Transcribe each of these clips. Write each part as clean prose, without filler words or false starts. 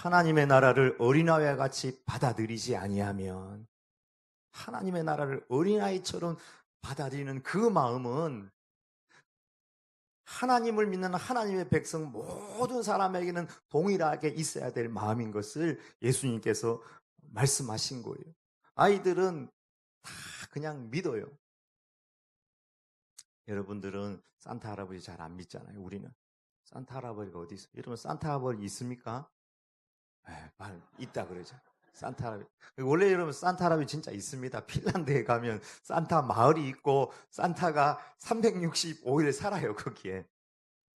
하나님의 나라를 어린아이와 같이 받아들이지 아니하면, 하나님의 나라를 어린아이처럼 받아들이는 그 마음은 하나님을 믿는 하나님의 백성 모든 사람에게는 동일하게 있어야 될 마음인 것을 예수님께서 말씀하신 거예요. 아이들은 다 그냥 믿어요. 여러분들은 산타 할아버지 잘 안 믿잖아요. 우리는 산타 할아버지가 어디 있어요? 여러분 산타 할아버지 있습니까? 말 있다 그러죠. 산타 할아버지. 원래 여러분 산타 할아버지 진짜 있습니다. 핀란드에 가면 산타 마을이 있고 산타가 365일 살아요 거기에.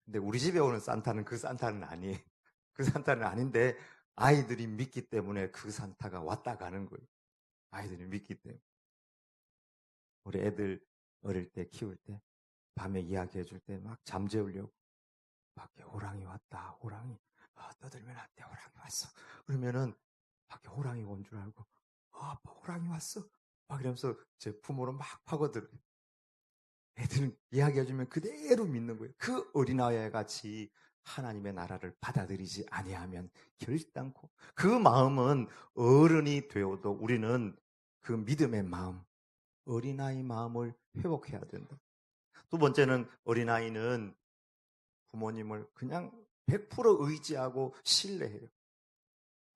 근데 우리 집에 오는 산타는 그 산타는 아니에요. 그 산타는 아닌데 아이들이 믿기 때문에 그 산타가 왔다 가는 거예요. 아이들이 믿기 때문에. 우리 애들 어릴 때 키울 때 밤에 이야기해 줄 때 막 잠재우려고 밖에 호랑이 왔다. 호랑이. 떠들면 안 돼. 호랑이 왔어. 그러면은 밖에 호랑이 온 줄 알고 아빠 호랑이 왔어. 막 이러면서 제 부모를 막 파고들어요. 애들은 이야기해주면 그대로 믿는 거예요. 그 어린아이와 같이 하나님의 나라를 받아들이지 아니하면 결단코 그 마음은 어른이 되어도 우리는 그 믿음의 마음, 어린아이 마음을 회복해야 된다. 두 번째는 어린아이는 부모님을 그냥 100% 의지하고 신뢰해요.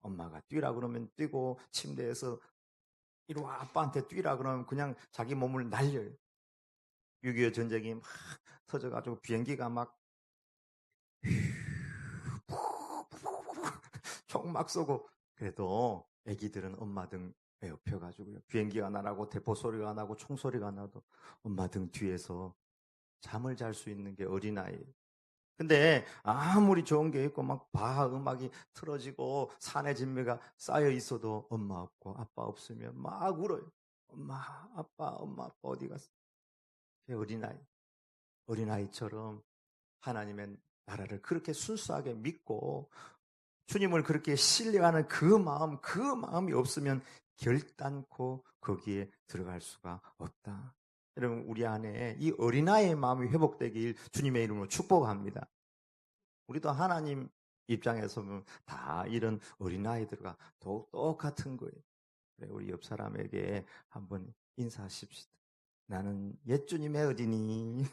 엄마가 뛰라 그러면 뛰고 침대에서 이리 와 아빠한테 뛰라 그러면 그냥 자기 몸을 날려요. 6.25 전쟁이 막 터져가지고 비행기가 막 총 막 쏘고 그래도 애기들은 엄마 등 옆에가지고요. 비행기가 나라고 대포 소리가 나고 총 소리가 나도 엄마 등 뒤에서 잠을 잘 수 있는 게 어린아이. 근데 아무리 좋은 게 있고 막 바하 음악이 틀어지고 산의 진미가 쌓여 있어도 엄마 없고 아빠 없으면 막 울어요. 엄마 아빠 어디 갔어? 어린아이. 어린아이처럼 하나님의 나라를 그렇게 순수하게 믿고 주님을 그렇게 신뢰하는 그 마음이 없으면 결단코 거기에 들어갈 수가 없다. 여러분, 우리 안에 이 어린아이의 마음이 회복되길 주님의 이름으로 축복합니다. 우리도 하나님 입장에서 보면 다 이런 어린아이들과 똑같은 거예요. 우리 옆 사람에게 한번 인사하십시다. 나는 옛주님의 어린이.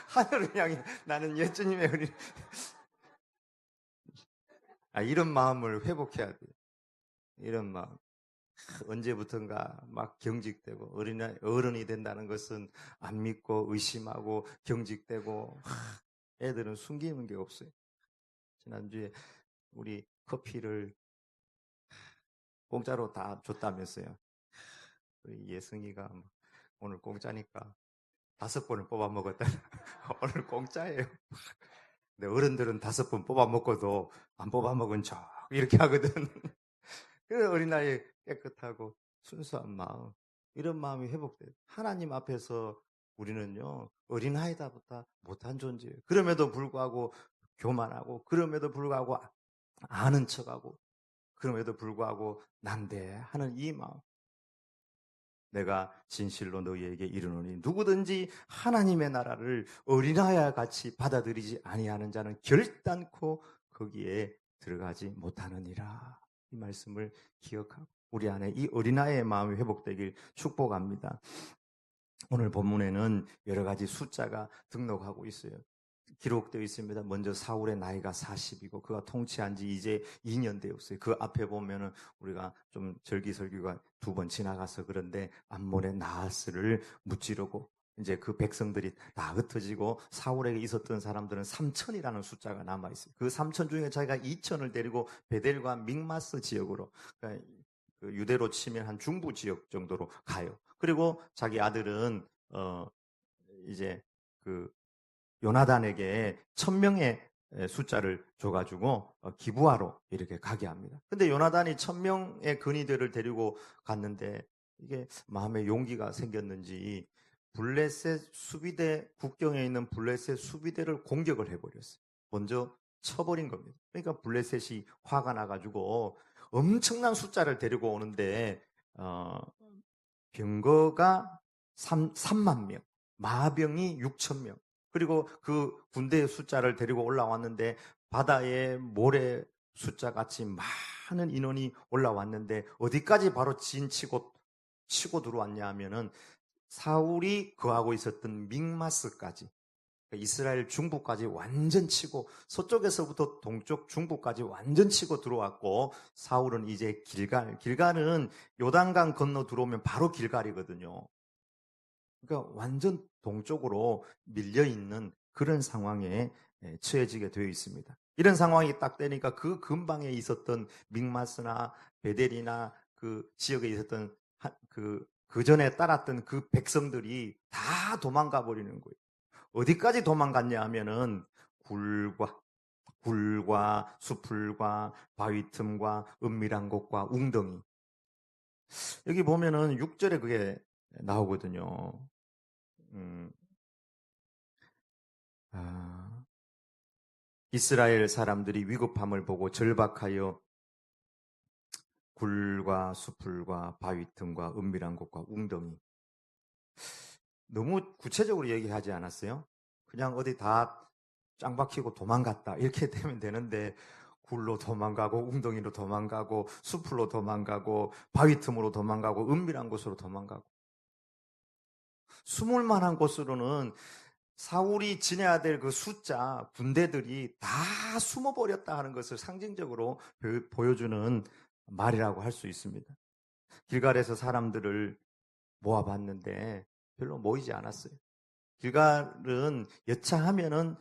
하늘을 향해 나는 예수님의 어린. 이런 마음을 회복해야 돼요. 이런 마음. 언제부턴가 막 경직되고 어른이 된다는 것은 안 믿고 의심하고 경직되고 애들은 숨기는 게 없어요. 지난주에 우리 커피를 공짜로 다 줬다면서요. 우리 예승이가 오늘 공짜니까 5번을 뽑아 먹었다. 오늘 공짜예요. 근데 어른들은 5번 뽑아 먹고도 안 뽑아 먹은 척 이렇게 하거든. 그래서 어린아이 깨끗하고 순수한 마음, 이런 마음이 회복돼요. 하나님 앞에서 우리는요, 어린아이다보다 못한 존재예요. 그럼에도 불구하고 교만하고, 그럼에도 불구하고 아는 척하고, 그럼에도 불구하고 난대하는 이 마음. 내가 진실로 너희에게 이르노니 누구든지 하나님의 나라를 어린아이와 같이 받아들이지 아니하는 자는 결단코 거기에 들어가지 못하느니라. 이 말씀을 기억하고 우리 안에 이 어린아이의 마음이 회복되길 축복합니다. 오늘 본문에는 여러 가지 숫자가 등록하고 있어요. 기록되어 있습니다. 먼저 사울의 나이가 40이고 그가 통치한 지 이제 2년 되었어요. 그 앞에 보면은 우리가 좀 절기설교가 2번 지나가서 그런데 암몬의 나하스를 무찌르고 이제 그 백성들이 다 흩어지고 사울에게 있었던 사람들은 3천이라는 숫자가 남아있어요. 그 3천 중에 자기가 2천을 데리고 베델과 믹마스 지역으로, 그러니까 그 유대로 치면 한 중부 지역 정도로 가요. 그리고 자기 아들은 이제 그 요나단에게 1000명의 숫자를 줘가지고 기부하러 이렇게 가게 합니다. 근데 요나단이 1000명의 근위대를 데리고 갔는데 이게 마음에 용기가 생겼는지 블레셋 수비대, 국경에 있는 블레셋 수비대를 공격을 해버렸어요. 먼저 쳐버린 겁니다. 그러니까 블레셋이 화가 나가지고 엄청난 숫자를 데리고 오는데 병거가 3만 명, 마병이 6천 명. 그리고 그 군대의 숫자를 데리고 올라왔는데 바다에 모래 숫자 같이 많은 인원이 올라왔는데 어디까지 바로 치고 들어왔냐 하면은 사울이 거하고 있었던 믹마스까지, 이스라엘 중부까지 완전 치고 서쪽에서부터 동쪽 중부까지 완전 치고 들어왔고, 사울은 이제 길갈은 요단강 건너 들어오면 바로 길갈이거든요. 그러니까 완전 동쪽으로 밀려있는 그런 상황에 처해지게 되어 있습니다. 이런 상황이 딱 되니까 그 근방에 있었던 믹마스나 베델이나 그 지역에 있었던 그 전에 따랐던 그 백성들이 다 도망가 버리는 거예요. 어디까지 도망갔냐 하면은 굴과 수풀과 바위 틈과 은밀한 곳과 웅덩이. 여기 보면은 6절에 그게 나오거든요. 음, 이스라엘 사람들이 위급함을 보고 절박하여 굴과 수풀과 바위 틈과 은밀한 곳과 웅덩이. 너무 구체적으로 얘기하지 않았어요? 그냥 어디 다 짱 박히고 도망갔다 이렇게 되면 되는데, 굴로 도망가고 웅덩이로 도망가고 수풀로 도망가고 바위 틈으로 도망가고 은밀한 곳으로 도망가고, 숨을 만한 곳으로는 사울이 지내야 될 그 숫자 군대들이 다 숨어버렸다 하는 것을 상징적으로 보여주는 말이라고 할 수 있습니다. 길갈에서 사람들을 모아봤는데 별로 모이지 않았어요. 길갈은 여차하면은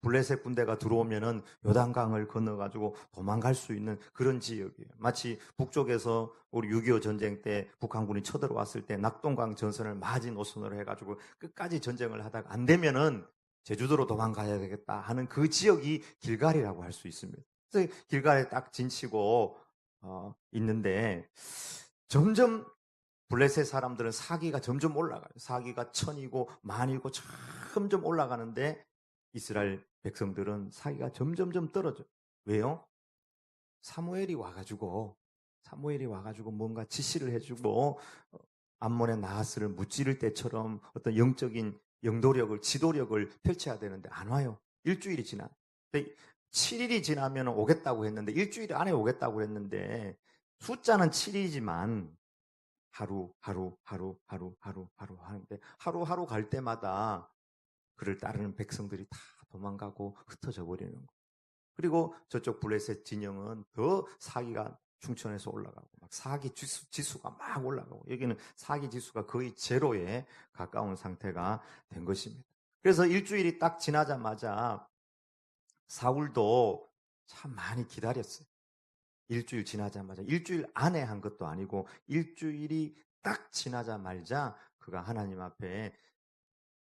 블레셋 군대가 들어오면은 요단강을 건너가지고 도망갈 수 있는 그런 지역이에요. 마치 북쪽에서 우리 6.25 전쟁 때 북한군이 쳐들어왔을 때 낙동강 전선을 마지노선으로 해가지고 끝까지 전쟁을 하다가 안 되면은 제주도로 도망가야 되겠다 하는 그 지역이 길갈이라고 할 수 있습니다. 그래서 길갈에 딱 진치고 있는데, 점점 블레셋 사람들은 사기가 점점 올라가요. 사기가 1000이고 만이고 점점 올라가는데 이스라엘 백성들은 사기가 점점점 떨어져요. 왜요? 사무엘이 와가지고 뭔가 지시를 해주고 암몬의 나하스를 무찌를 때처럼 어떤 영적인 영도력을, 지도력을 펼쳐야 되는데 안 와요. 일주일이 지나. 7일이 지나면 오겠다고 했는데, 일주일 안에 오겠다고 했는데, 숫자는 7이지만 하루 하는데, 하루 갈 때마다 그를 따르는 백성들이 다 도망가고 흩어져 버리는 거예요. 그리고 저쪽 블레셋 진영은 더 사기가 충천에서 올라가고, 막 사기 지수가 막 올라가고, 여기는 사기 지수가 거의 제로에 가까운 상태가 된 것입니다. 그래서 일주일이 딱 지나자마자 사울도 참 많이 기다렸어요. 일주일 지나자마자, 일주일 안에 한 것도 아니고 일주일이 딱 지나자마자 그가 하나님 앞에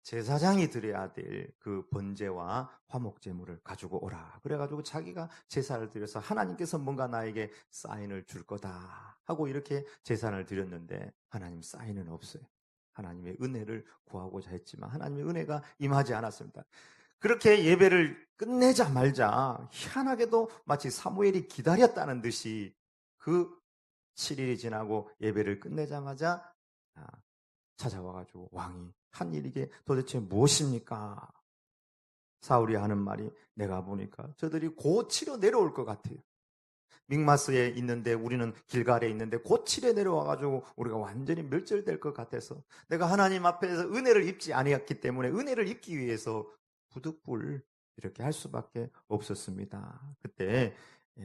제사장이 드려야 될 그 번제와 화목제물을 가지고 오라. 그래가지고 자기가 제사를 드려서 하나님께서 뭔가 나에게 사인을 줄 거다 하고 이렇게 제사를 드렸는데, 하나님 사인은 없어요. 하나님의 은혜를 구하고자 했지만 하나님의 은혜가 임하지 않았습니다. 그렇게 예배를 끝내자 말자 희한하게도 마치 사무엘이 기다렸다는 듯이 그 7일이 지나고 예배를 끝내자마자 찾아와가지고 왕이 한 일이 이게 도대체 무엇입니까? 사울이 하는 말이, 내가 보니까 저들이 곧 치러 내려올 것 같아요. 믹마스에 있는데 우리는 길갈에 있는데 곧 치러 내려와가지고 우리가 완전히 멸절될 것 같아서 내가 하나님 앞에서 은혜를 입지 아니었기 때문에 은혜를 입기 위해서 부득불 이렇게 할 수밖에 없었습니다. 그때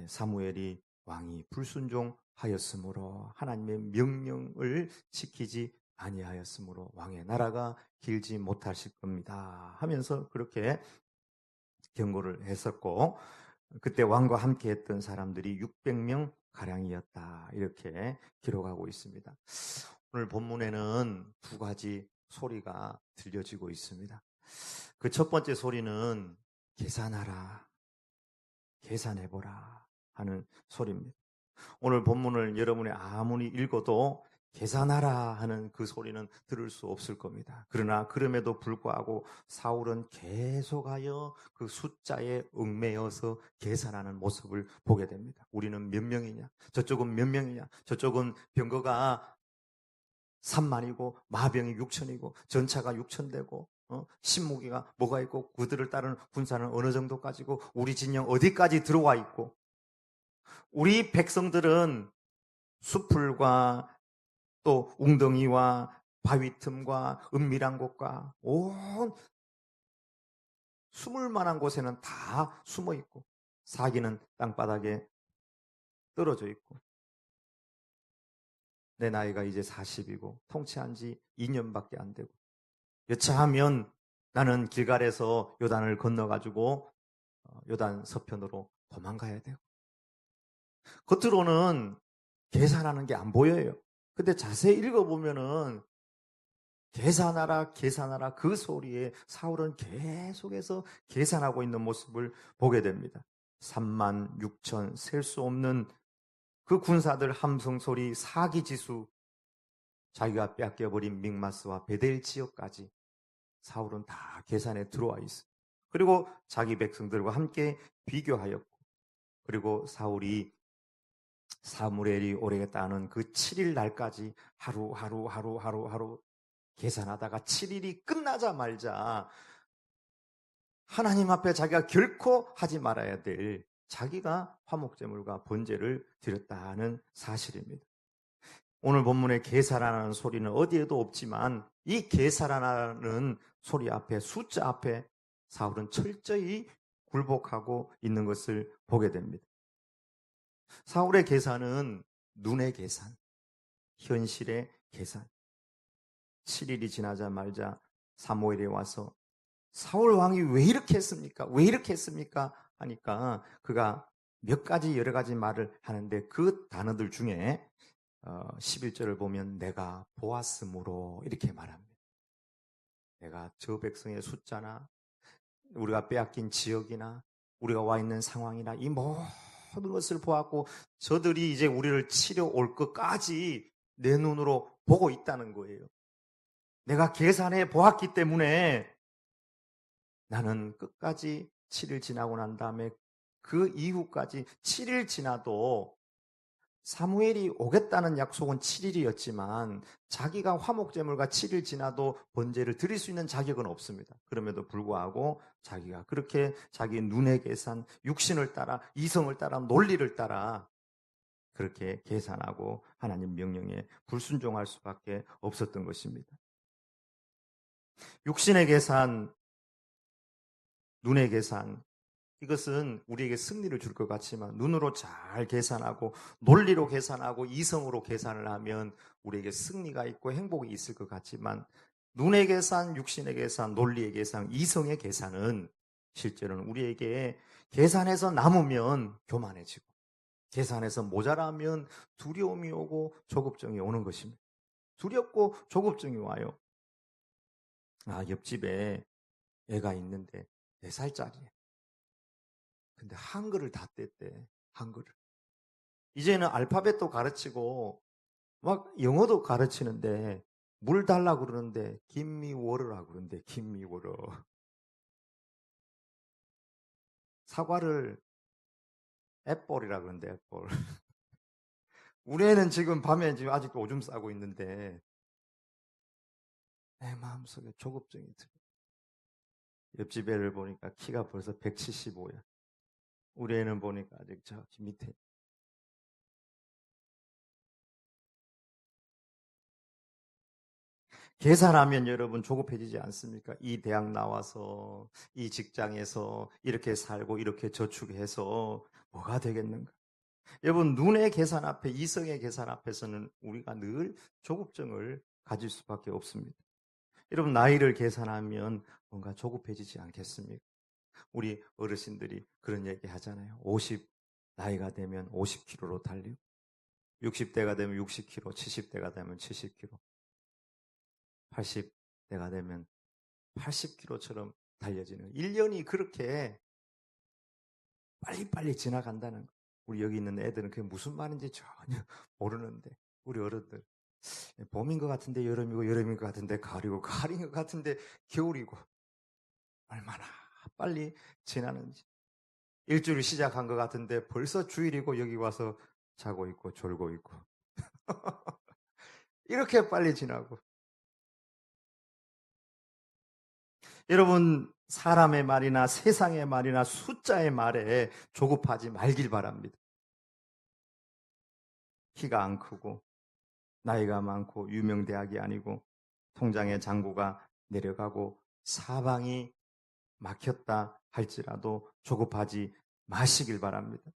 사무엘이 왕이 불순종하였으므로, 하나님의 명령을 지키지 아니하였으므로 왕의 나라가 길지 못하실 겁니다 하면서 그렇게 경고를 했었고, 그때 왕과 함께 했던 사람들이 600명 가량이었다 이렇게 기록하고 있습니다. 오늘 본문에는 두 가지 소리가 들려지고 있습니다. 그 첫 번째 소리는 계산하라, 계산해보라 하는 소리입니다. 오늘 본문을 여러분이 아무리 읽어도 계산하라 하는 그 소리는 들을 수 없을 겁니다. 그러나 그럼에도 불구하고 사울은 계속하여 그 숫자에 얽매여서 계산하는 모습을 보게 됩니다. 우리는 몇 명이냐? 저쪽은 몇 명이냐? 저쪽은 병거가 3만이고 마병이 6천이고 전차가 6천 대고 신무기가 뭐가 있고 그들을 따르는 군사는 어느 정도까지고 우리 진영 어디까지 들어와 있고 우리 백성들은 수풀과 또 웅덩이와 바위 틈과 은밀한 곳과 온 숨을 만한 곳에는 다 숨어 있고 사기는 땅바닥에 떨어져 있고 내 나이가 이제 40이고 통치한 지 2년밖에 안 되고 여차하면 나는 길갈에서 요단을 건너가지고 요단 서편으로 도망가야 돼요. 겉으로는 계산하는 게 안 보여요. 근데 자세히 읽어보면은 계산하라 계산하라 그 소리에 사울은 계속해서 계산하고 있는 모습을 보게 됩니다. 3만 6천 셀 수 없는 그 군사들 함성 소리 사기지수 자기가 뺏겨버린 믹마스와 베델 지역까지 사울은 다 계산에 들어와 있어. 그리고 자기 백성들과 함께 비교하였고 그리고 사울이 사무엘이 오래겠다는 그 7일 날까지 하루 계산하다가 7일이 끝나자마자 하나님 앞에 자기가 결코 하지 말아야 될 자기가 화목제물과 번제를 드렸다는 사실입니다. 오늘 본문의 계산하는 소리는 어디에도 없지만 이 계산하는 소리 앞에 숫자 앞에 사울은 철저히 굴복하고 있는 것을 보게 됩니다. 사울의 계산은 눈의 계산, 현실의 계산. 7일이 지나자 말자 사무엘이 와서 사울 왕이 왜 이렇게 했습니까? 왜 이렇게 했습니까? 하니까 그가 몇 가지 여러 가지 말을 하는데 그 단어들 중에 11절을 보면 내가 보았으므로 이렇게 말합니다. 내가 저 백성의 숫자나 우리가 빼앗긴 지역이나 우리가 와 있는 상황이나 이 모든 것을 보았고 저들이 이제 우리를 치려 올 것까지 내 눈으로 보고 있다는 거예요. 내가 계산해 보았기 때문에 나는 끝까지 7일 지나고 난 다음에 그 이후까지 7일 지나도 사무엘이 오겠다는 약속은 7일이었지만 자기가 화목제물과 7일 지나도 번제를 드릴 수 있는 자격은 없습니다. 그럼에도 불구하고 자기가 그렇게 자기 눈의 계산, 육신을 따라 이성을 따라 논리를 따라 그렇게 계산하고 하나님 명령에 불순종할 수밖에 없었던 것입니다. 육신의 계산, 눈의 계산 이것은 우리에게 승리를 줄 것 같지만 눈으로 잘 계산하고 논리로 계산하고 이성으로 계산을 하면 우리에게 승리가 있고 행복이 있을 것 같지만 눈의 계산, 육신의 계산, 논리의 계산, 이성의 계산은 실제로는 우리에게 계산해서 남으면 교만해지고 계산해서 모자라면 두려움이 오고 조급증이 오는 것입니다. 두렵고 조급증이 와요. 옆집에 애가 있는데 4살짜리예요. 근데 한글을 다 뗐대. 한글을. 이제는 알파벳도 가르치고 막 영어도 가르치는데 물 달라고 그러는데 김미워러라고 그러는데 김미워러. 사과를 애플이라고 그러는데 애플. 우리 애는 지금 밤에 지금 아직도 오줌 싸고 있는데 내 마음속에 조급증이 들어. 옆집 애를 보니까 키가 벌써 175야. 우리 애는 보니까 아직 저 밑에. 계산하면 여러분 조급해지지 않습니까? 이 대학 나와서 이 직장에서 이렇게 살고 이렇게 저축해서 뭐가 되겠는가? 여러분 눈의 계산 앞에 이성의 계산 앞에서는 우리가 늘 조급증을 가질 수밖에 없습니다. 여러분 나이를 계산하면 뭔가 조급해지지 않겠습니까? 우리 어르신들이 그런 얘기 하잖아요. 50 나이가 되면 50km로 달리고 60대가 되면 60km, 70대가 되면 70km, 80대가 되면 80km처럼 달려지는 1년이 그렇게 빨리빨리 지나간다는 거. 우리 여기 있는 애들은 그게 무슨 말인지 전혀 모르는데 우리 어른들 봄인 것 같은데 여름이고 여름인 것 같은데 가을이고 가을인 것 같은데 겨울이고 얼마나 빨리 지나는지 일주일 시작한 것 같은데 벌써 주일이고 여기 와서 자고 있고 졸고 있고 이렇게 빨리 지나고 여러분, 사람의 말이나 세상의 말이나 숫자의 말에 조급하지 말길 바랍니다. 키가 안 크고 나이가 많고 유명대학이 아니고 통장의 잔고가 내려가고 사방이 막혔다 할지라도 조급하지 마시길 바랍니다.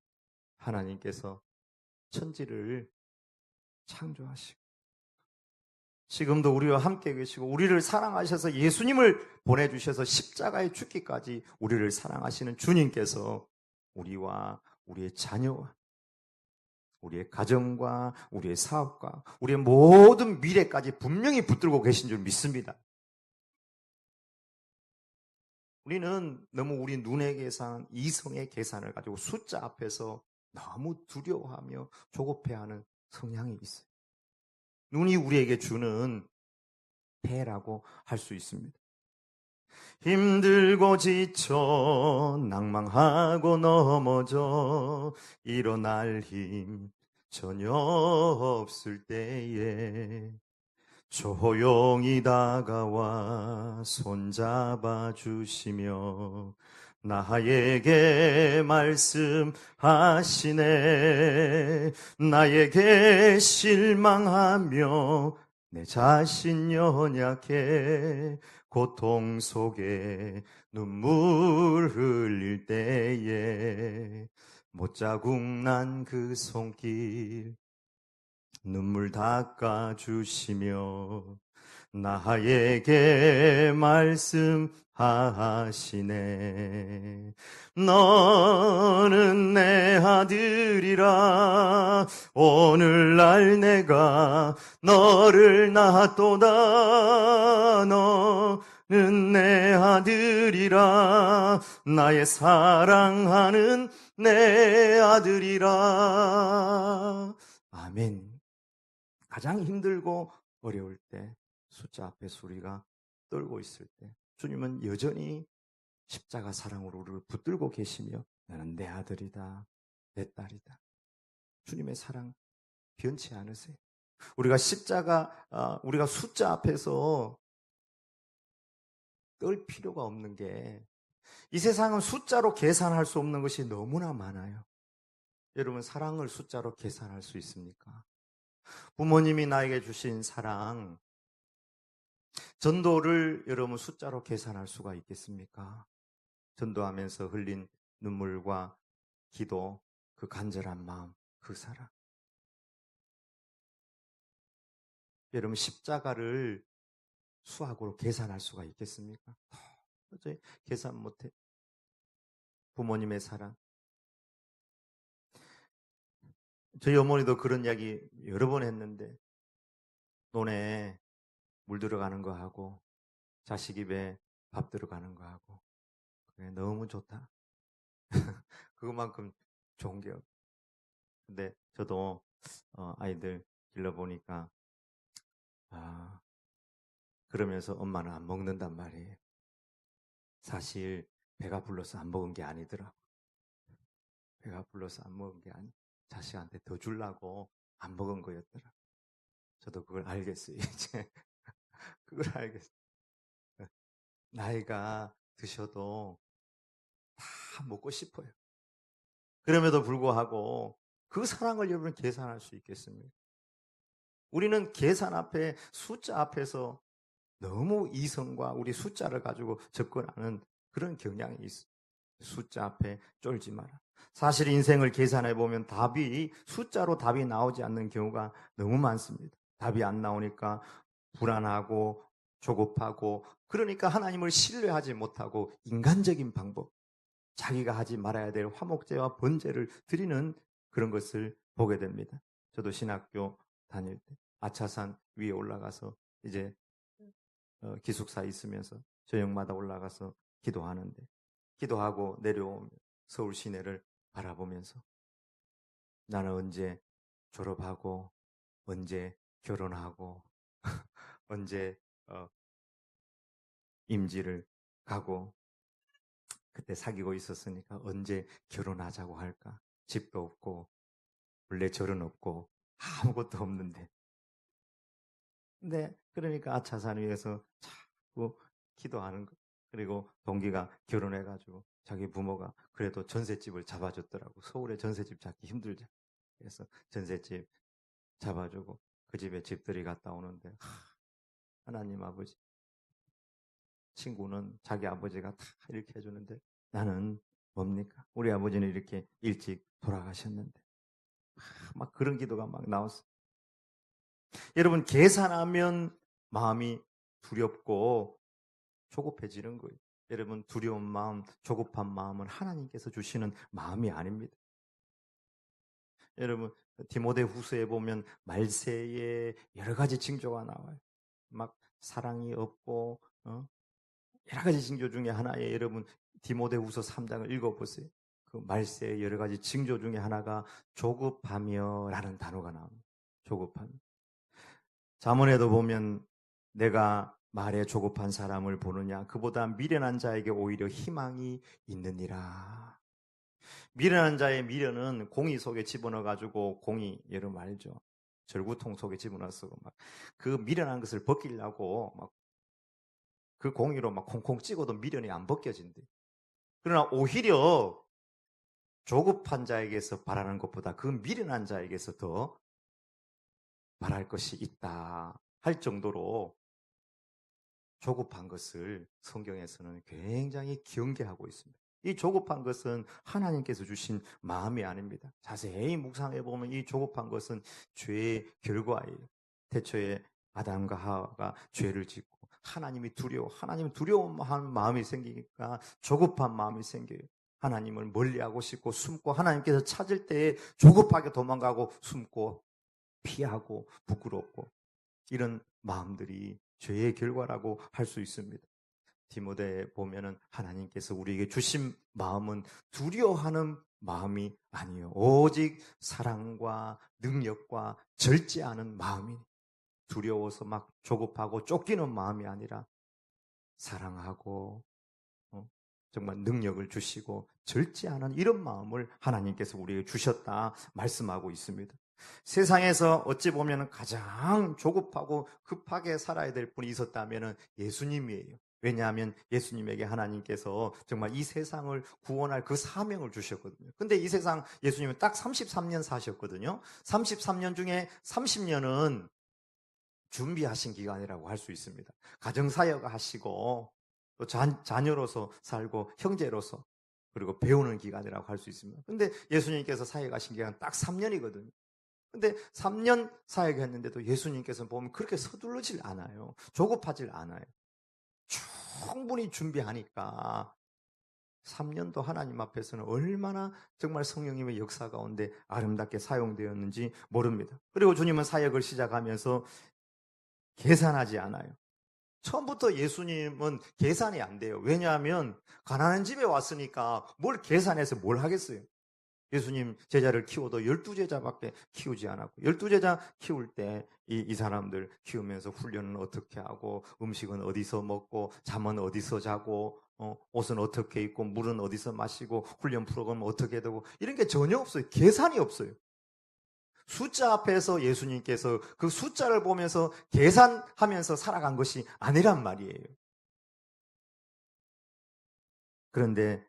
하나님께서 천지를 창조하시고 지금도 우리와 함께 계시고 우리를 사랑하셔서 예수님을 보내주셔서 십자가에 죽기까지 우리를 사랑하시는 주님께서 우리와 우리의 자녀와 우리의 가정과 우리의 사업과 우리의 모든 미래까지 분명히 붙들고 계신 줄 믿습니다. 우리는 너무 우리 눈의 계산, 이성의 계산을 가지고 숫자 앞에서 너무 두려워하며 조급해하는 성향이 있어요. 눈이 우리에게 주는 배라고 할 수 있습니다. 힘들고 지쳐 낭망하고 넘어져 일어날 힘 전혀 없을 때에 조용히 다가와 손잡아 주시며 나에게 말씀하시네. 나에게 실망하며 내 자신 연약해 고통 속에 눈물 흘릴 때에 못자국 난 그 손길 눈물 닦아주시며 나에게 말씀하시네. 너는 내 아들이라 오늘날 내가 너를 낳았도다. 너는 내 아들이라 나의 사랑하는 내 아들이라. 아멘. 가장 힘들고 어려울 때 숫자 앞에서 우리가 떨고 있을 때 주님은 여전히 십자가 사랑으로 우리를 붙들고 계시며 나는 내 아들이다, 내 딸이다. 주님의 사랑 변치 않으세요. 우리가 우리가 숫자 앞에서 떨 필요가 없는 게 이 세상은 숫자로 계산할 수 없는 것이 너무나 많아요. 여러분, 사랑을 숫자로 계산할 수 있습니까? 부모님이 나에게 주신 사랑, 전도를 여러분 숫자로 계산할 수가 있겠습니까? 전도하면서 흘린 눈물과 기도, 그 간절한 마음, 그 사랑. 여러분, 십자가를 수학으로 계산할 수가 있겠습니까? 도저히 계산 못해. 부모님의 사랑. 저희 어머니도 그런 이야기 여러 번 했는데 논에 물 들어가는 거 하고 자식 입에 밥 들어가는 거 하고 그래, 너무 좋다. 그것만큼 좋은 게 없. 근데 저도 아이들 길러보니까 그러면서 엄마는 안 먹는단 말이에요. 사실 배가 불러서 안 먹은 게 아니더라고. 배가 불러서 안 먹은 게 아니, 자식한테 더 주려고 안 먹은 거였더라. 저도 그걸 알겠어요. 이제 그걸 알겠어요. 나이가 드셔도 다 먹고 싶어요. 그럼에도 불구하고 그 사랑을 여러분 계산할 수 있겠습니까? 우리는 계산 앞에 숫자 앞에서 너무 이성과 우리 숫자를 가지고 접근하는 그런 경향이 있어요. 숫자 앞에 쫄지 마라. 사실 인생을 계산해 보면 숫자로 답이 나오지 않는 경우가 너무 많습니다. 답이 안 나오니까 불안하고 조급하고 그러니까 하나님을 신뢰하지 못하고 인간적인 방법, 자기가 하지 말아야 될 화목제와 번제를 드리는 그런 것을 보게 됩니다. 저도 신학교 다닐 때 아차산 위에 올라가서 이제 기숙사 있으면서 저녁마다 올라가서 기도하는데 기도하고 내려오면 서울 시내를 바라보면서 나는 언제 졸업하고 언제 결혼하고 언제 임지를 가고 그때 사귀고 있었으니까 언제 결혼하자고 할까? 집도 없고 원래 절은 없고 아무것도 없는데 근데 그러니까 아차산 위에서 자꾸 기도하는 거. 그리고 동기가 결혼해가지고 자기 부모가 그래도 전셋집을 잡아줬더라고. 서울에 전셋집 잡기 힘들죠. 그래서 전셋집 잡아주고 그 집에 집들이 갔다 오는데 하나님 아버지, 친구는 자기 아버지가 다 이렇게 해주는데 나는 뭡니까? 우리 아버지는 이렇게 일찍 돌아가셨는데 막 그런 기도가 막 나왔어. 여러분, 계산하면 마음이 두렵고 조급해지는 거예요. 여러분, 두려운 마음, 조급한 마음은 하나님께서 주시는 마음이 아닙니다. 여러분, 디모데후서에 보면 말세에 여러 가지 징조가 나와요. 막 사랑이 없고 여러 가지 징조 중에 하나에 여러분 디모데후서 3장을 읽어보세요. 그 말세의 여러 가지 징조 중에 하나가 조급하며라는 단어가 나옵니다. 조급하며. 잠언에도 보면 내가 말에 조급한 사람을 보느냐 그보다 미련한 자에게 오히려 희망이 있느니라. 미련한 자의 미련은 공이 속에 집어넣어가지고 공이 여러분 알죠? 절구통 속에 집어넣어서 막 그 미련한 것을 벗기려고 막 그 공이로 막 콩콩 찍어도 미련이 안 벗겨진대. 그러나 오히려 조급한 자에게서 바라는 것보다 그 미련한 자에게서 더 바랄 것이 있다 할 정도로 조급한 것을 성경에서는 굉장히 경계하고 있습니다. 이 조급한 것은 하나님께서 주신 마음이 아닙니다. 자세히 묵상해 보면 이 조급한 것은 죄의 결과예요. 태초에 아담과 하와가 죄를 짓고 하나님이 두려워하는 마음이 생기니까 조급한 마음이 생겨요. 하나님을 멀리하고 싶고 숨고 하나님께서 찾을 때에 조급하게 도망가고 숨고 피하고 부끄럽고 이런 마음들이 죄의 결과라고 할 수 있습니다. 디모데에 보면은 하나님께서 우리에게 주신 마음은 두려워하는 마음이 아니요 오직 사랑과 능력과 절제하는 마음이 두려워서 막 조급하고 쫓기는 마음이 아니라 사랑하고 정말 능력을 주시고 절제하는 이런 마음을 하나님께서 우리에게 주셨다 말씀하고 있습니다. 세상에서 어찌 보면 가장 조급하고 급하게 살아야 될 분이 있었다면 예수님이에요. 왜냐하면 예수님에게 하나님께서 정말 이 세상을 구원할 그 사명을 주셨거든요. 근데 이 세상 예수님은 딱 33년 사셨거든요. 33년 중에 30년은 준비하신 기간이라고 할 수 있습니다. 가정사역 하시고 또 자녀로서 살고 형제로서 그리고 배우는 기간이라고 할 수 있습니다. 근데 예수님께서 사역하신 기간 딱 3년이거든요. 근데 3년 사역했는데도 예수님께서는 보면 그렇게 서두르질 않아요. 조급하질 않아요. 충분히 준비하니까 3년도 하나님 앞에서는 얼마나 정말 성령님의 역사 가운데 아름답게 사용되었는지 모릅니다. 그리고 주님은 사역을 시작하면서 계산하지 않아요. 처음부터 예수님은 계산이 안 돼요. 왜냐하면 가난한 집에 왔으니까 뭘 계산해서 뭘 하겠어요. 예수님 제자를 키워도 12제자밖에 키우지 않았고 12제자 키울 때 이 사람들 키우면서 훈련은 어떻게 하고 음식은 어디서 먹고 잠은 어디서 자고 옷은 어떻게 입고 물은 어디서 마시고 훈련 프로그램은 어떻게 되고 이런 게 전혀 없어요. 계산이 없어요. 숫자 앞에서 예수님께서 그 숫자를 보면서 계산하면서 살아간 것이 아니란 말이에요. 그런데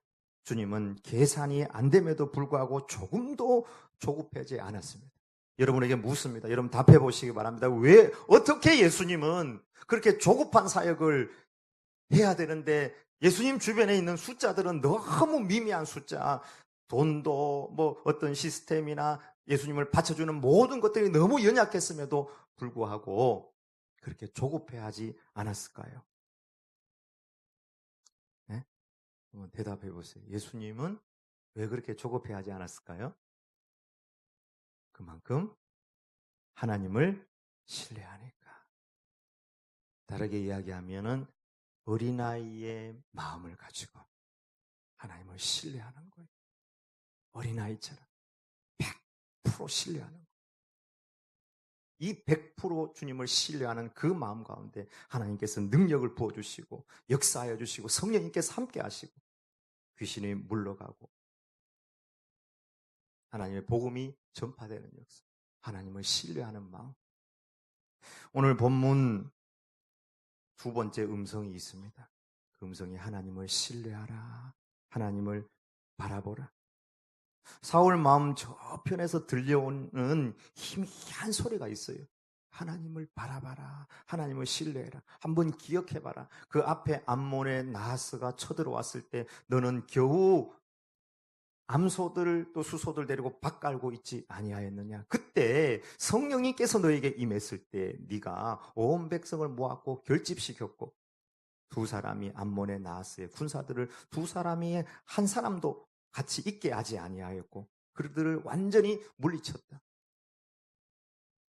주님은 계산이 안 됨에도 불구하고 조금도 조급하지 않았습니다. 여러분에게 묻습니다. 여러분 답해 보시기 바랍니다. 왜 어떻게 예수님은 그렇게 조급한 사역을 해야 되는데 예수님 주변에 있는 숫자들은 너무 미미한 숫자, 돈도 뭐 어떤 시스템이나 예수님을 받쳐주는 모든 것들이 너무 연약했음에도 불구하고 그렇게 조급해하지 않았을까요? 네? 한번 대답해 보세요. 예수님은 왜 그렇게 조급해하지 않았을까요? 그만큼 하나님을 신뢰하니까. 다르게 이야기하면은 어린아이의 마음을 가지고 하나님을 신뢰하는 거예요. 어린아이처럼 100% 신뢰하는 거예요. 이 100% 주님을 신뢰하는 그 마음 가운데 하나님께서 능력을 부어주시고 역사하여 주시고 성령님께서 함께 하시고 귀신이 물러가고 하나님의 복음이 전파되는 역사. 하나님을 신뢰하는 마음. 오늘 본문 두 번째 음성이 있습니다. 그 음성이 하나님을 신뢰하라. 하나님을 바라보라. 사울 마음 저편에서 들려오는 희미한 소리가 있어요. 하나님을 바라봐라. 하나님을 신뢰해라. 한번 기억해봐라. 그 앞에 암몬의 나하스가 쳐들어왔을 때 너는 겨우 암소들 또 수소들 데리고 밭 깔고 있지 아니하였느냐. 그때 성령님께서 너에게 임했을 때 네가 온 백성을 모았고 결집시켰고 두 사람이 암몬의 나하스의 군사들을 두 사람이 한 사람도 같이 있게 하지 아니하였고 그들을 완전히 물리쳤다.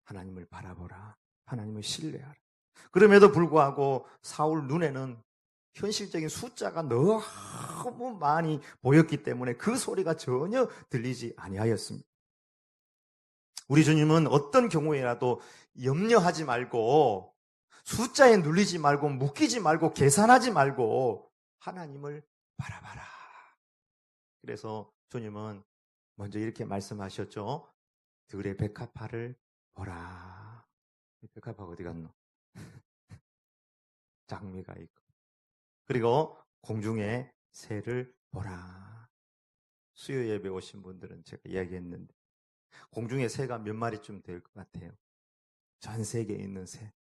하나님을 바라보라. 하나님을 신뢰하라. 그럼에도 불구하고 사울 눈에는 현실적인 숫자가 너무 많이 보였기 때문에 그 소리가 전혀 들리지 아니하였습니다. 우리 주님은 어떤 경우에라도 염려하지 말고 숫자에 눌리지 말고 묶이지 말고 계산하지 말고 하나님을 바라봐라. 그래서 주님은 먼저 이렇게 말씀하셨죠. 들의 백합화를 보라. 백합화가 어디 갔노? 장미가 있고. 그리고 공중의 새를 보라. 수요 예배 오신 분들은 제가 이야기했는데 공중의 새가 몇 마리쯤 될 것 같아요? 전 세계에 있는 새.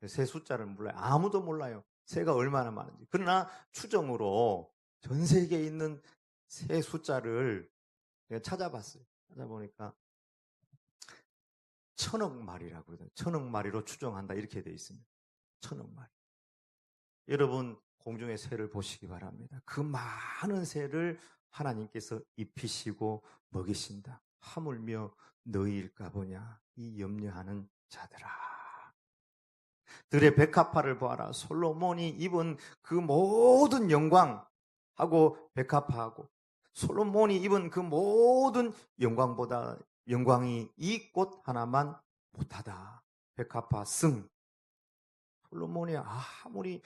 새 숫자를 몰라요. 아무도 몰라요. 새가 얼마나 많은지. 그러나 추정으로 전 세계에 있는 새 숫자를 제가 찾아봤어요. 찾아보니까 1000억 마리라고 그러더라고요. 1000억 마리로 추정한다 이렇게 되어 있습니다. 1000억 마리. 여러분 공중의 새를 보시기 바랍니다. 그 많은 새를 하나님께서 입히시고 먹이신다. 하물며 너희일까 보냐 이 염려하는 자들아. 들의 백합화를 보아라. 솔로몬이 입은 그 모든 영광하고 백합화하고 솔로몬이 입은 그 모든 영광보다 영광이 이 꽃 하나만 못하다. 백합화 승. 솔로몬이 아무리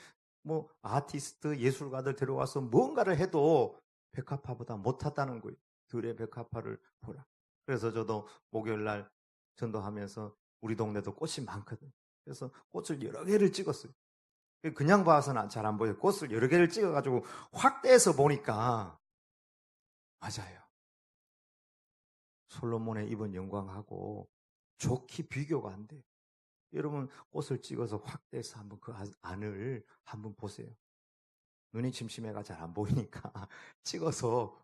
아티스트 예술가들 데려와서 뭔가를 해도 백합화보다 못하다는 거예요. 들의 백합화를 보라. 그래서 저도 목요일 날 전도하면서 우리 동네도 꽃이 많거든요. 그래서 꽃을 여러 개를 찍었어요. 그냥 봐서는 잘 안 보여요. 꽃을 여러 개를 찍어가지고 확대해서 보니까 맞아요. 솔로몬의 입은 영광하고 좋게 비교가 안 돼요. 여러분 꽃을 찍어서 확대해서 한번 그 안을 한번 보세요. 눈이 침침해가 잘 안 보이니까 찍어서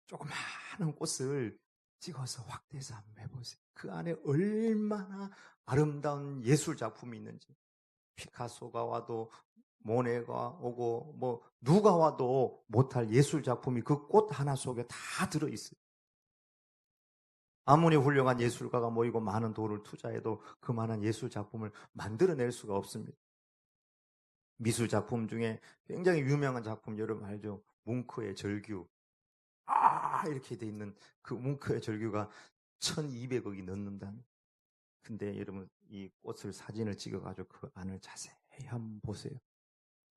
조그마한 꽃을 찍어서 확대해서 한번 해보세요. 그 안에 얼마나 아름다운 예술 작품이 있는지. 피카소가 와도 모네가 오고 누가 와도 못할 예술 작품이 그 꽃 하나 속에 다 들어있어요. 아무리 훌륭한 예술가가 모이고 많은 돈을 투자해도 그만한 예술 작품을 만들어낼 수가 없습니다. 미술 작품 중에 굉장히 유명한 작품 여러분 알죠? 뭉크의 절규. 이렇게 돼 있는 그 뭉크의 절규가 1200억이 넘는다는. 근데 여러분 이 꽃을 사진을 찍어가지고 그 안을 자세히 한번 보세요.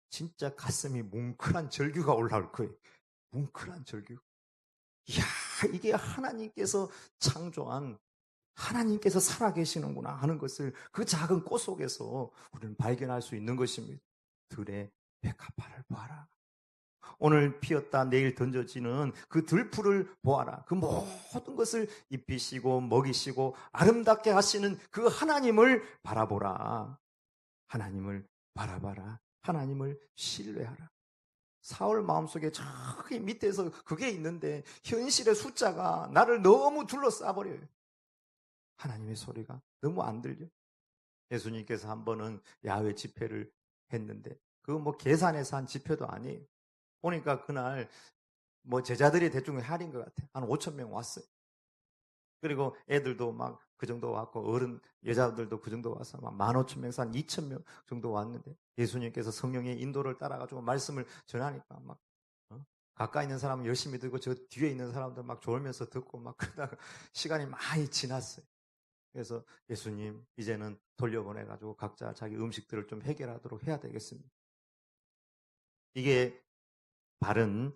진짜 가슴이 뭉클한 절규가 올라올 거예요. 뭉클한 절규. 이야, 이게 하나님께서 창조한 하나님께서 살아계시는구나 하는 것을 그 작은 꽃 속에서 우리는 발견할 수 있는 것입니다. 들의 백합화를 보아라. 오늘 피었다 내일 던져지는 그 들풀을 보아라. 그 모든 것을 입히시고 먹이시고 아름답게 하시는 그 하나님을 바라보라. 하나님을 바라봐라. 하나님을 신뢰하라. 사울 마음속에 저기 밑에서 그게 있는데 현실의 숫자가 나를 너무 둘러싸버려요. 하나님의 소리가 너무 안 들려. 예수님께서 한 번은 야외 집회를 했는데 그거 계산해서 한 집회도 아니에요. 보니까 그날 제자들이 대충 할인 것 같아요. 한 5,000명 왔어요. 그리고 애들도 막 그 정도 왔고 어른 여자들도 그 정도 와서 막 15,000명에서 한 2,000명 정도 왔는데 예수님께서 성령의 인도를 따라가지고 말씀을 전하니까 막 가까이 있는 사람은 열심히 듣고 저 뒤에 있는 사람들 막 졸면서 듣고 막 그러다가 시간이 많이 지났어요. 그래서 예수님 이제는 돌려보내가지고 각자 자기 음식들을 좀 해결하도록 해야 되겠습니다. 이게 바른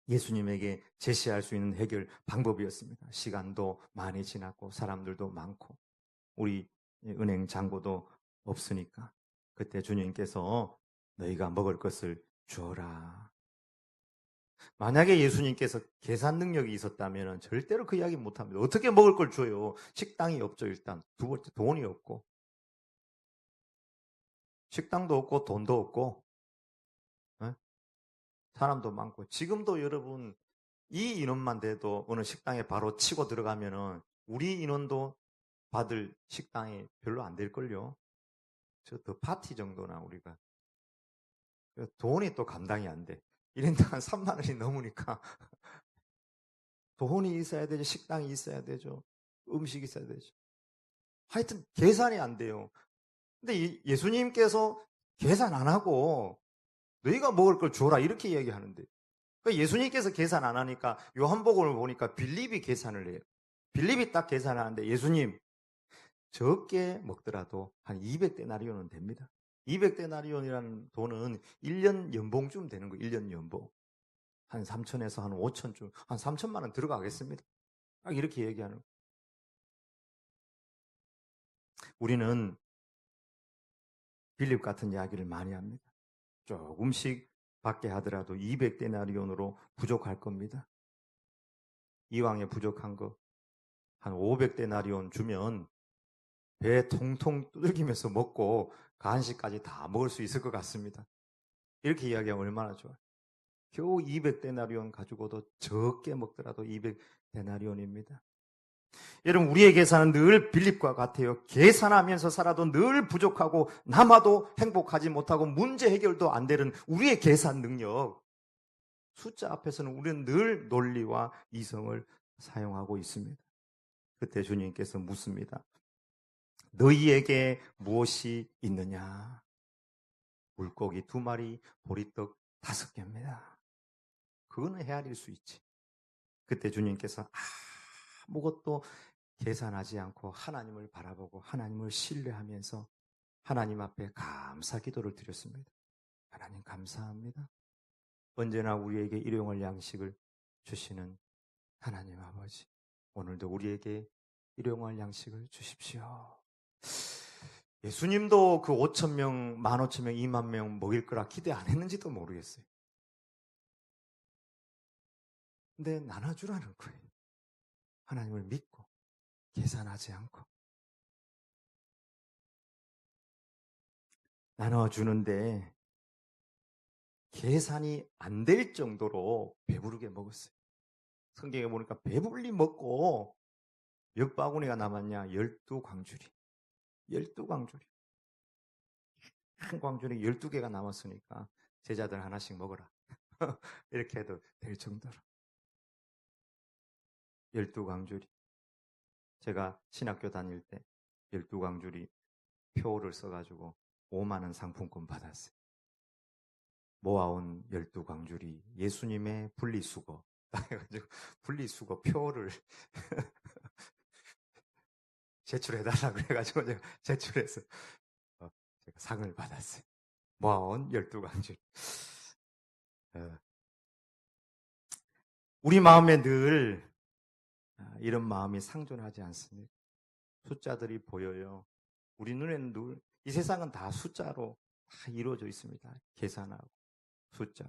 예수님에게 제시할 수 있는 해결 방법이었습니다. 시간도 많이 지났고 사람들도 많고 우리 은행 잔고도 없으니까 그때 주님께서 너희가 먹을 것을 주어라. 만약에 예수님께서 계산 능력이 있었다면 절대로 그 이야기 못합니다. 어떻게 먹을 걸 줘요? 식당이 없죠. 일단 두 번째 돈이 없고, 식당도 없고 돈도 없고, 예? 사람도 많고. 지금도 여러분 이 인원만 돼도 어느 식당에 바로 치고 들어가면은 우리 인원도 받을 식당이 별로 안 될걸요. 저 더 파티 정도나 우리가. 돈이 또 감당이 안 돼. 1인당 한 3만 원이 넘으니까 돈이 있어야 되죠. 식당이 있어야 되죠. 음식이 있어야 되죠. 하여튼 계산이 안 돼요. 근데 예수님께서 계산 안 하고 너희가 먹을 걸 줘라 이렇게 얘기하는데 그러니까 예수님께서 계산 안 하니까 요한복음을 보니까 빌립이 계산을 해요. 빌립이 딱 계산하는데 예수님 적게 먹더라도 한 200데나리온은 됩니다. 200데나리온이라는 돈은 1년 연봉쯤 되는 거예요. 1년 연봉. 한 3천에서 한 5천쯤, 한 3천만 원 들어가겠습니다. 딱 이렇게 얘기하는 거예요. 우리는 빌립 같은 이야기를 많이 합니다. 조금씩 받게 하더라도 200데나리온으로 부족할 겁니다. 이왕에 부족한 거 한 500데나리온 주면 배 통통 두들기면서 먹고 간식까지 다 먹을 수 있을 것 같습니다. 이렇게 이야기하면 얼마나 좋아요. 겨우 200데나리온 가지고도 적게 먹더라도 200데나리온입니다. 여러분 우리의 계산은 늘 빌립과 같아요. 계산하면서 살아도 늘 부족하고 남아도 행복하지 못하고 문제 해결도 안 되는 우리의 계산 능력. 숫자 앞에서는 우리는 늘 논리와 이성을 사용하고 있습니다. 그때 주님께서 묻습니다. 너희에게 무엇이 있느냐? 물고기 2마리, 보리떡 5개입니다. 그거는 헤아릴 수 있지. 그때 주님께서 아무것도 계산하지 않고 하나님을 바라보고 하나님을 신뢰하면서 하나님 앞에 감사 기도를 드렸습니다. 하나님 감사합니다. 언제나 우리에게 일용할 양식을 주시는 하나님 아버지, 오늘도 우리에게 일용할 양식을 주십시오. 예수님도 그 5,000명, 15,000명, 2만 명 먹일 거라 기대 안 했는지도 모르겠어요. 근데 나눠주라는 거예요. 하나님을 믿고 계산하지 않고 나눠주는데 계산이 안 될 정도로 배부르게 먹었어요. 성경에 보니까 배불리 먹고 몇 바구니가 남았냐? 12광주리. 12광주리. 한 광주리 12개가 남았으니까 제자들 하나씩 먹어라. 이렇게 해도 될 정도로. 12광주리. 제가 신학교 다닐 때 12광주리 표를 써가지고 5만 원 상품권 받았어요. 모아온 12광주리 예수님의 분리수거. 해가지고 분리수거 표를 제출해달라 그래가지고 제가 제출해서 제가 상을 받았어요. 모아온 12광주리. 우리 마음에 늘 이런 마음이 상존하지 않습니다. 숫자들이 보여요. 우리 눈에는 늘 이 세상은 다 숫자로 다 이루어져 있습니다. 계산하고 숫자.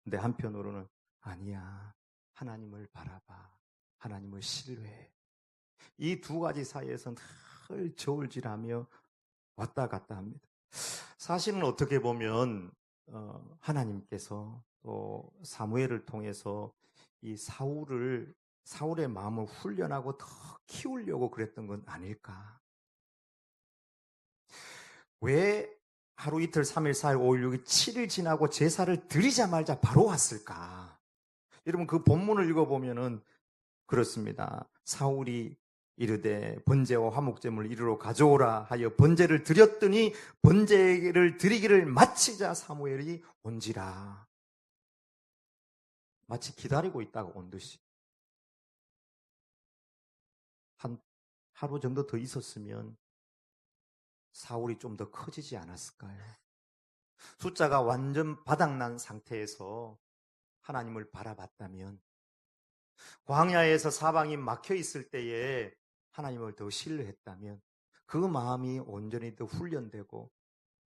근데 한편으로는 아니야. 하나님을 바라봐. 하나님을 신뢰해. 이 두 가지 사이에서 늘 저울질하며 왔다 갔다 합니다. 사실은 어떻게 보면 하나님께서 또 사무엘을 통해서 이 사울의 마음을 훈련하고 더 키우려고 그랬던 건 아닐까. 왜 하루 이틀 3일 4일 5일 6일 7일 지나고 제사를 드리자마자 바로 왔을까? 여러분 그 본문을 읽어보면은 그렇습니다. 사울이 이르되 번제와 화목제물을 이리로 가져오라 하여 번제를 드렸더니 번제를 드리기를 마치자 사무엘이 온지라. 마치 기다리고 있다가 온 듯이. 하루 정도 더 있었으면 사울이 좀 더 커지지 않았을까요? 숫자가 완전 바닥난 상태에서 하나님을 바라봤다면 광야에서 사방이 막혀 있을 때에 하나님을 더 신뢰했다면 그 마음이 온전히 더 훈련되고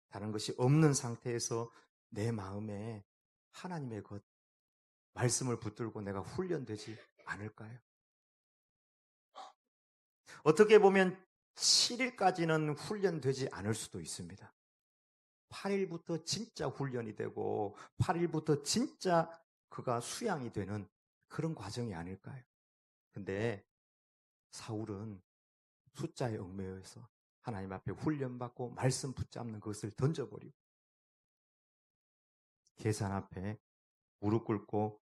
다른 것이 없는 상태에서 내 마음에 하나님의 것, 말씀을 붙들고 내가 훈련되지 않을까요? 어떻게 보면 7일까지는 훈련되지 않을 수도 있습니다. 8일부터 진짜 훈련이 되고 8일부터 진짜 그가 수양이 되는 그런 과정이 아닐까요? 근데 사울은 숫자에 얽매여서 하나님 앞에 훈련받고 말씀 붙잡는 것을 던져버리고 계산 앞에 무릎 꿇고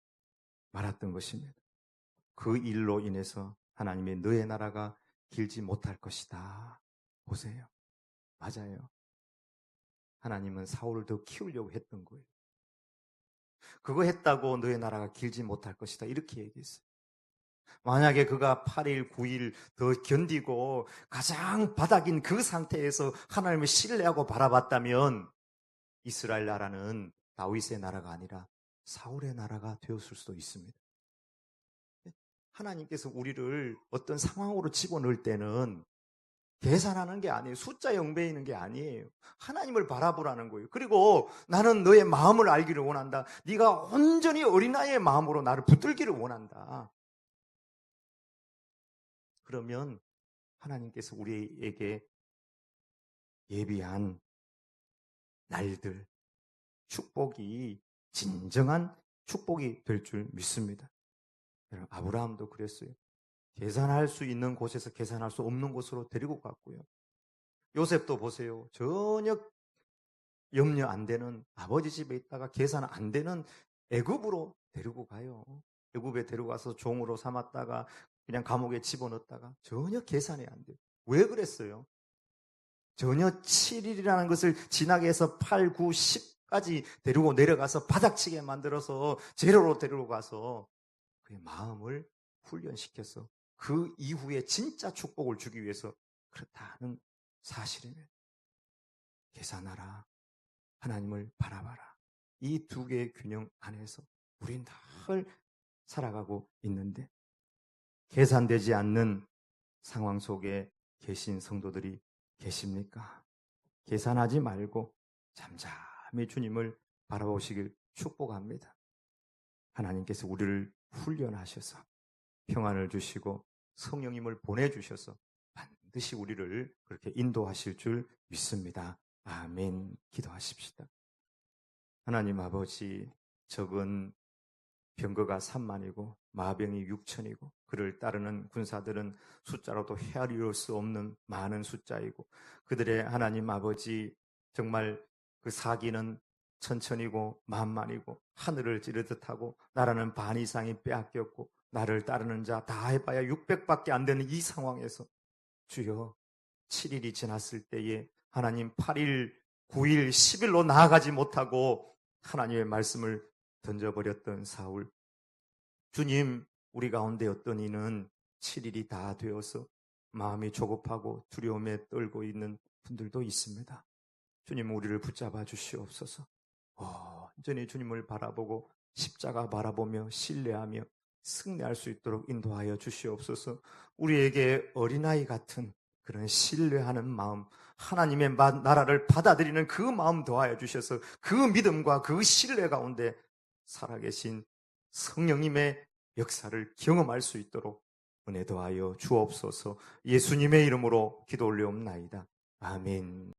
말았던 것입니다. 그 일로 인해서 하나님의 너의 나라가 길지 못할 것이다. 보세요. 맞아요. 하나님은 사울을 더 키우려고 했던 거예요. 그거 했다고 너의 나라가 길지 못할 것이다. 이렇게 얘기했어요. 만약에 그가 8일, 9일 더 견디고 가장 바닥인 그 상태에서 하나님을 신뢰하고 바라봤다면 이스라엘 나라는 다윗의 나라가 아니라 사울의 나라가 되었을 수도 있습니다. 하나님께서 우리를 어떤 상황으로 집어넣을 때는 계산하는 게 아니에요. 숫자에 얽매이는 게 아니에요. 하나님을 바라보라는 거예요. 그리고 나는 너의 마음을 알기를 원한다. 네가 온전히 어린아이의 마음으로 나를 붙들기를 원한다. 그러면 하나님께서 우리에게 예비한 날들, 축복이 진정한 축복이 될 줄 믿습니다. 여러분, 아브라함도 그랬어요. 계산할 수 있는 곳에서 계산할 수 없는 곳으로 데리고 갔고요. 요셉도 보세요. 전혀 염려 안 되는 아버지 집에 있다가 계산 안 되는 애굽으로 데리고 가요. 애굽에 데려가서 종으로 삼았다가 그냥 감옥에 집어넣었다가 전혀 계산이 안 돼요. 왜 그랬어요? 전혀 7일이라는 것을 지나게 해서 8, 9, 10까지 데리고 내려가서 바닥치게 만들어서 제로로 데리고 가서 그의 마음을 훈련시켜서 그 이후에 진짜 축복을 주기 위해서 그렇다는 사실입니다. 계산하라. 하나님을 바라봐라. 이 두 개의 균형 안에서 우린 늘 살아가고 있는데 계산되지 않는 상황 속에 계신 성도들이 계십니까? 계산하지 말고 잠잠히 주님을 바라보시길 축복합니다. 하나님께서 우리를 훈련하셔서 평안을 주시고 성령님을 보내주셔서 반드시 우리를 그렇게 인도하실 줄 믿습니다. 아멘. 기도하십시다. 하나님 아버지, 적은 병거가 3만이고 마병이 6천이고 그를 따르는 군사들은 숫자로도 헤아릴 수 없는 많은 숫자이고 그들의 하나님 아버지 정말 그 사기는 천천이고 만만이고 하늘을 찌르듯 하고 나라는 반 이상이 빼앗겼고 나를 따르는 자 다 해봐야 600밖에 안 되는 이 상황에서 주여 7일이 지났을 때에 하나님 8일, 9일, 10일로 나아가지 못하고 하나님의 말씀을 던져버렸던 사울. 주님, 우리 가운데 어떤 이는 7일이 다 되어서 마음이 조급하고 두려움에 떨고 있는 분들도 있습니다. 주님, 우리를 붙잡아 주시옵소서. 온전히 주님을 바라보고 십자가 바라보며 신뢰하며 승리할 수 있도록 인도하여 주시옵소서. 우리에게 어린아이 같은 그런 신뢰하는 마음, 하나님의 나라를 받아들이는 그 마음 더하여 주셔서 그 믿음과 그 신뢰 가운데 살아계신 성령님의 역사를 경험할 수 있도록 은혜 더하여 주옵소서. 예수님의 이름으로 기도 올려옵나이다. 아멘.